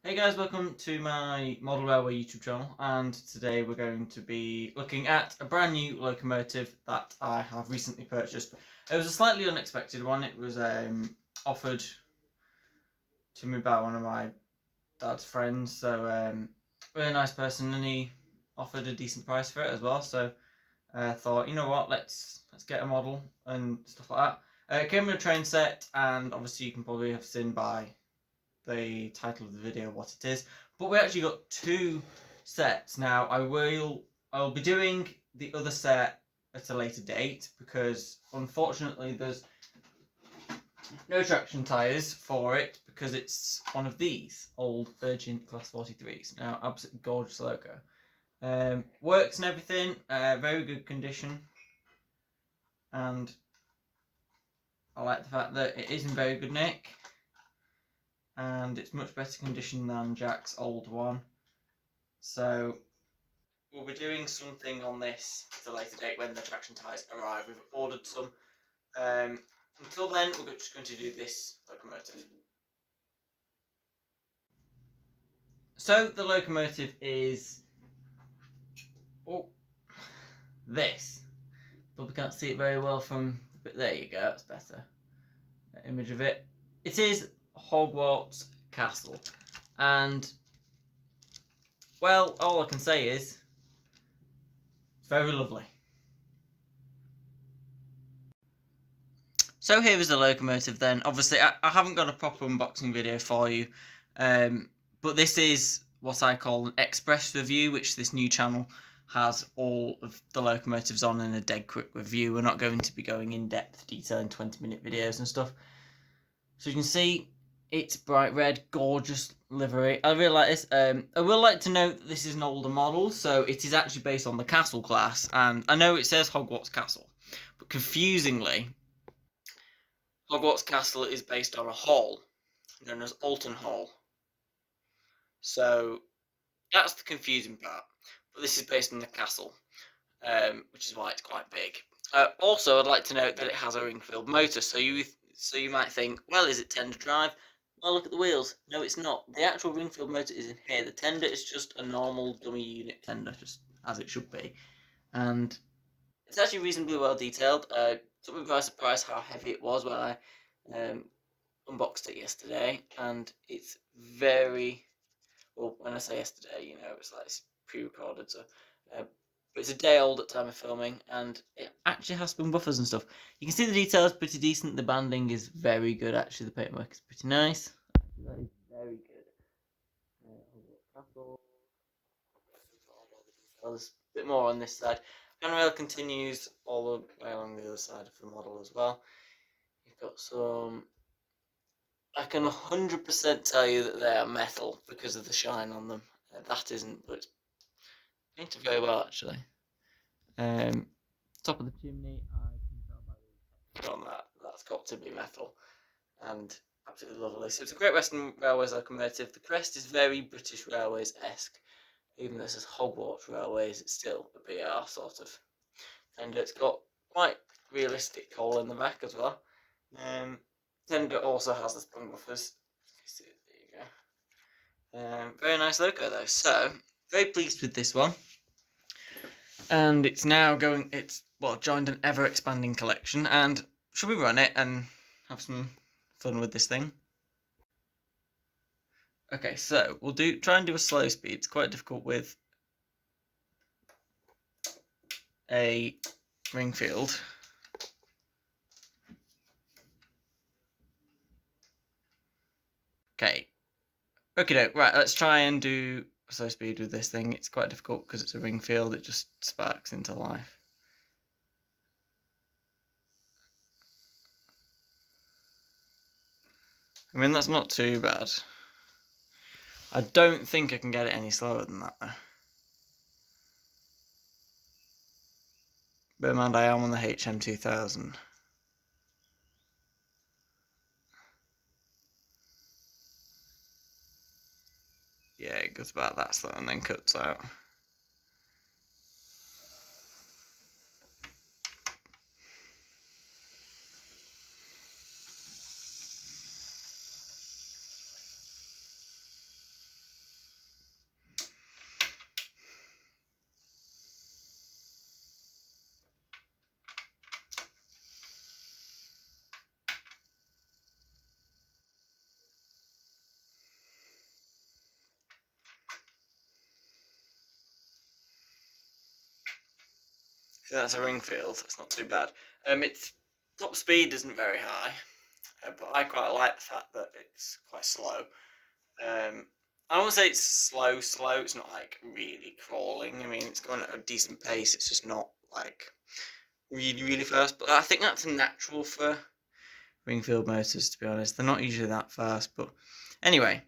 Hey guys, welcome to my Model Railway YouTube channel, and today we're going to be looking at a brand new locomotive that I have recently purchased. It was a slightly unexpected one. It was offered to me by one of my dad's friends, so really nice person, and he offered a decent price for it as well. So I thought, you know what, let's get a model and stuff like that. It came with a train set, and obviously you can probably have seen by the title of the video what it is, but we actually got two sets. Now I'll be doing the other set at a later date because unfortunately there's no traction tyres for it because it's one of these old Virgin Class 43s. Now, absolutely gorgeous loco. Works and everything, very good condition, and I like the fact that it is in very good nick, and it's much better condition than Jack's old one. So we'll be doing something on this at a later date when the traction tyres arrive. We've ordered some. Until then, we're just going to do this locomotive. So the locomotive is this. But we can't see it very well from. But there you go. That's better. That image of it. It is Hogwarts Castle, and well, all I can say is it's very lovely. So here is the locomotive then. Obviously, I haven't got a proper unboxing video for you, but this is what I call an express review, which this new channel has all of the locomotives on in a dead quick review. We're not going to be going in depth detail in 20-minute videos and stuff. So you can see it's bright red, gorgeous livery. I really like this. I will like to note that this is an older model, so it is actually based on the Castle class, and I know it says Hogwarts Castle, but confusingly, Hogwarts Castle is based on a hall known as Alton Hall. So that's the confusing part. But this is based on the castle, which is why it's quite big. Also, I'd like to note that it has a ring-filled motor. So you might think, well, is it tender drive? Well, look at the wheels. No, it's not. The actual ring-filled motor is in here. The tender is just a normal dummy unit tender, just as it should be. And it's actually reasonably well detailed. Took me by surprise how heavy it was when I unboxed it yesterday, and it's very well. When I say yesterday, it's like it's pre-recorded, so but it's a day old at time of filming, and it actually has spin buffers and stuff. You can see the details pretty decent. The banding is very good. Actually, the paintwork is pretty nice. That is very good. There's a bit more on this side. Handrail continues all the way along the other side of the model as well. You've got some. I can 100% tell you that they are metal because of the shine on them. That isn't, but it's painted very well actually. Top of the chimney, I can tell by the texture on that's got to be metal, and absolutely lovely. So it's a Great Western Railways locomotive. The crest is very British Railways-esque. Even though it says Hogwarts Railways, it's still a BR sort of. And it's got quite realistic coal in the back as well. Tender also has the spring buffers. There you go. Very nice logo though. So very pleased with this one. And it's now joined an ever expanding collection. And should we run it and have some fun with this thing? Okay, so we'll try and do a slow speed. It's quite difficult with a Ringfield. Okay. Okay, right, let's try and do slow speed with this thing. It's quite difficult because it's a Ringfield, it just sparks into life. I mean, that's not too bad. I don't think I can get it any slower than that though. Bear in mind, I am on the HM2000. Yeah, it goes about that slow and then cuts out. So that's a Ringfield. That's not too bad. Its top speed isn't very high, but I quite like the fact that it's quite slow. I won't say it's slow. It's not like really crawling. I mean, it's going at a decent pace. It's just not like really fast. But I think that's natural for Ringfield motors, to be honest. They're not usually that fast. But anyway,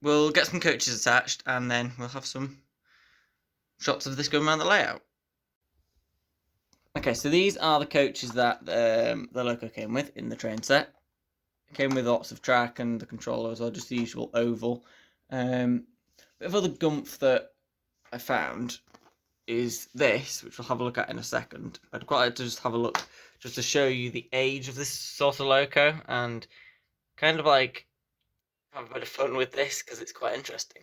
we'll get some coaches attached, and then we'll have some shots of this going around the layout. Okay, so these are the coaches that the Loco came with in the train set. It came with lots of track and the controller as well, just the usual oval. Bit of other gumph that I found is this, which we'll have a look at in a second. I'd quite like to just have a look, just to show you the age of this sort of Loco, and kind of like have a bit of fun with this, because it's quite interesting.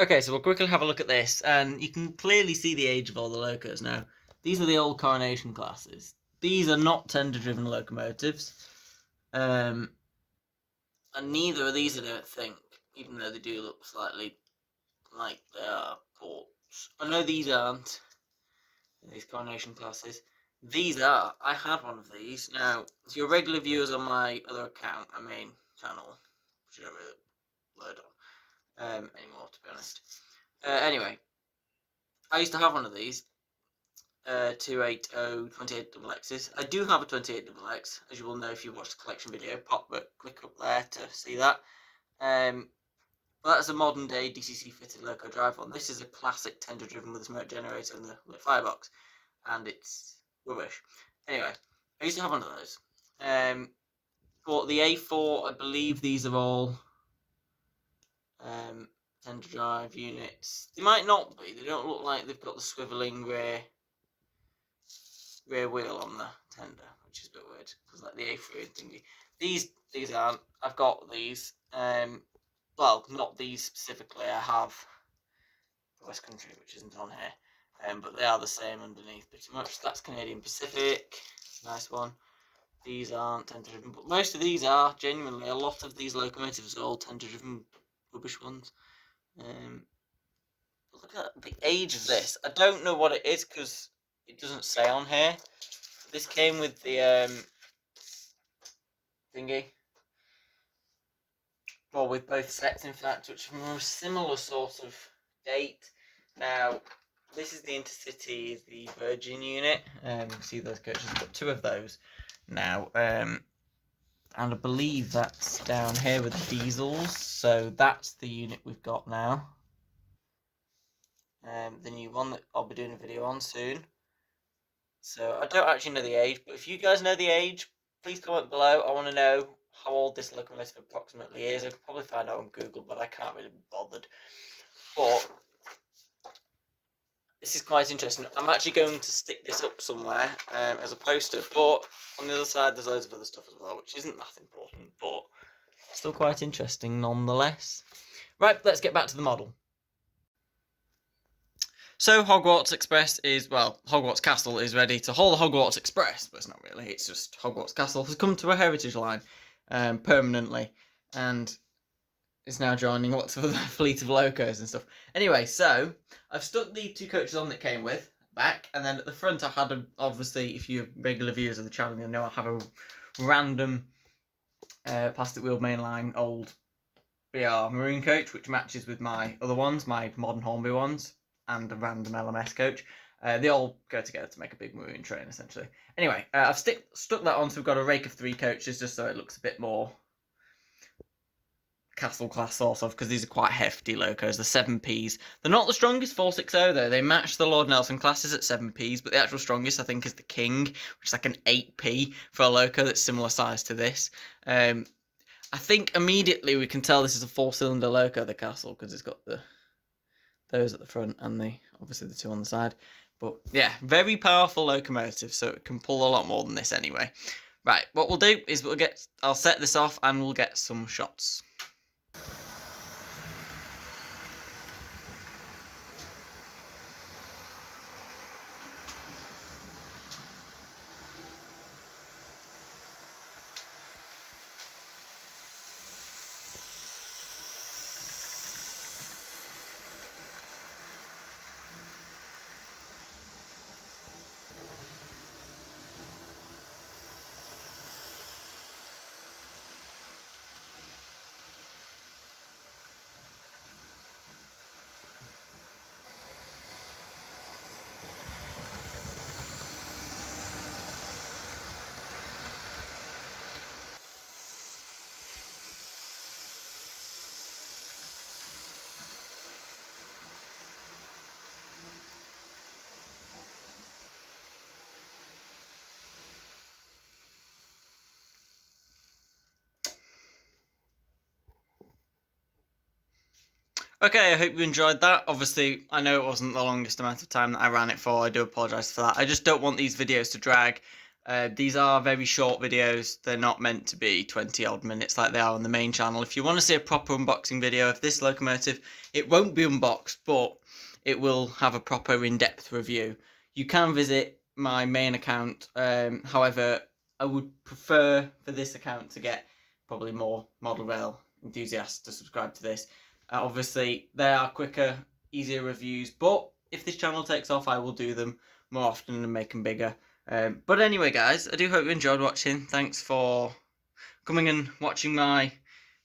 Okay, so we'll quickly have a look at this, and you can clearly see the age of all the Locos now. These are the old Coronation classes. These are not tender-driven locomotives, and neither are these, I don't think, even though they do look slightly like they are ports. I know these aren't, these Coronation classes. These are. I had one of these. Now, if you're regular viewers on my other account, my main channel, which I don't really load on anymore, to be honest. Anyway, I used to have one of these, 280 28XXs. I do have a 28XX, as you will know if you watched the collection video. Click up there to see that. But that's a modern day DCC fitted Loco drive one. This is a classic tender driven with a smoke generator and the lit firebox, and it's rubbish. Anyway, I used to have one of those. For the A4, I believe these are all tender drive units. They might not be. They don't look like they've got the swivelling rear wheel on the tender, which is a bit weird, because like the A3 thingy. These aren't. I've got these. Well, not these specifically. I have West Country, which isn't on here. But they are the same underneath pretty much. That's Canadian Pacific. Nice one. These aren't tender driven, but most of these are. Genuinely, a lot of these locomotives are all tender driven rubbish ones. Look at the age of this. I don't know what it is because it doesn't say on here. This came with the thingy. Well, with both sets, in fact, which are from a similar sort of date. Now, this is the Intercity, the Virgin unit. You can see those coaches. I've got two of those now. And I believe that's down here with the diesels. So that's the unit we've got now. The new one that I'll be doing a video on soon. So I don't actually know the age, but if you guys know the age, please comment below. I want to know how old this locomotive approximately is. I could probably find out on Google, but I can't really be bothered. But this is quite interesting. I'm actually going to stick this up somewhere as a poster, but on the other side there's loads of other stuff as well, which isn't that important, but still quite interesting nonetheless. Right, let's get back to the model. So Hogwarts Castle is ready to haul the Hogwarts Express, but it's not really, it's just Hogwarts Castle has come to a heritage line permanently, and is now joining lots of other fleet of locos and stuff. Anyway, so I've stuck the two coaches on that came with back, and then at the front I had obviously, if you're regular viewers of the channel, you'll know I have a random plastic wheeled mainline old BR maroon coach, which matches with my other ones, my modern Hornby ones, and a random LMS coach. They all go together to make a big maroon train, essentially. Anyway, I've stuck that on, so we've got a rake of 3 coaches, just so it looks a bit more castle class sort of, because these are quite hefty locos. The 7Ps. They're not the strongest 460 though. They match the Lord Nelson classes at 7Ps, but the actual strongest I think is the King, which is like an 8P for a loco that's similar size to this. I think immediately we can tell this is a 4-cylinder loco, the castle, because it's got those at the front and obviously the 2 on the side. But yeah, very powerful locomotive, so it can pull a lot more than this anyway. Right, what we'll do is I'll set this off and we'll get some shots. Okay, I hope you enjoyed that. Obviously, I know it wasn't the longest amount of time that I ran it for. I do apologise for that. I just don't want these videos to drag. These are very short videos. They're not meant to be 20 odd minutes like they are on the main channel. If you want to see a proper unboxing video of this locomotive, it won't be unboxed, but it will have a proper in-depth review. You can visit my main account. However, I would prefer for this account to get probably more model rail enthusiasts to subscribe to this. Obviously, they are quicker, easier reviews, but if this channel takes off, I will do them more often and make them bigger. But anyway, guys, I do hope you enjoyed watching. Thanks for coming and watching my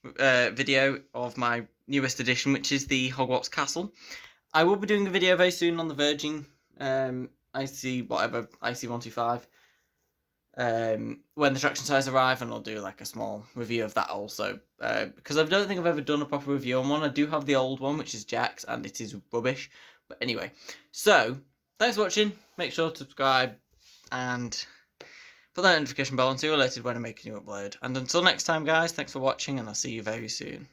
video of my newest edition, which is the Hogwarts Castle. I will be doing a video very soon on the Virgin IC125. When the traction size arrive, and I'll do like a small review of that also, because I don't think I've ever done a proper review on one. I do have the old one, which is Jack's, and it is rubbish, but anyway. So thanks for watching. Make sure to subscribe and put that notification bell on so you're alerted when I make a new upload. And until next time, guys, thanks for watching, and I'll see you very soon.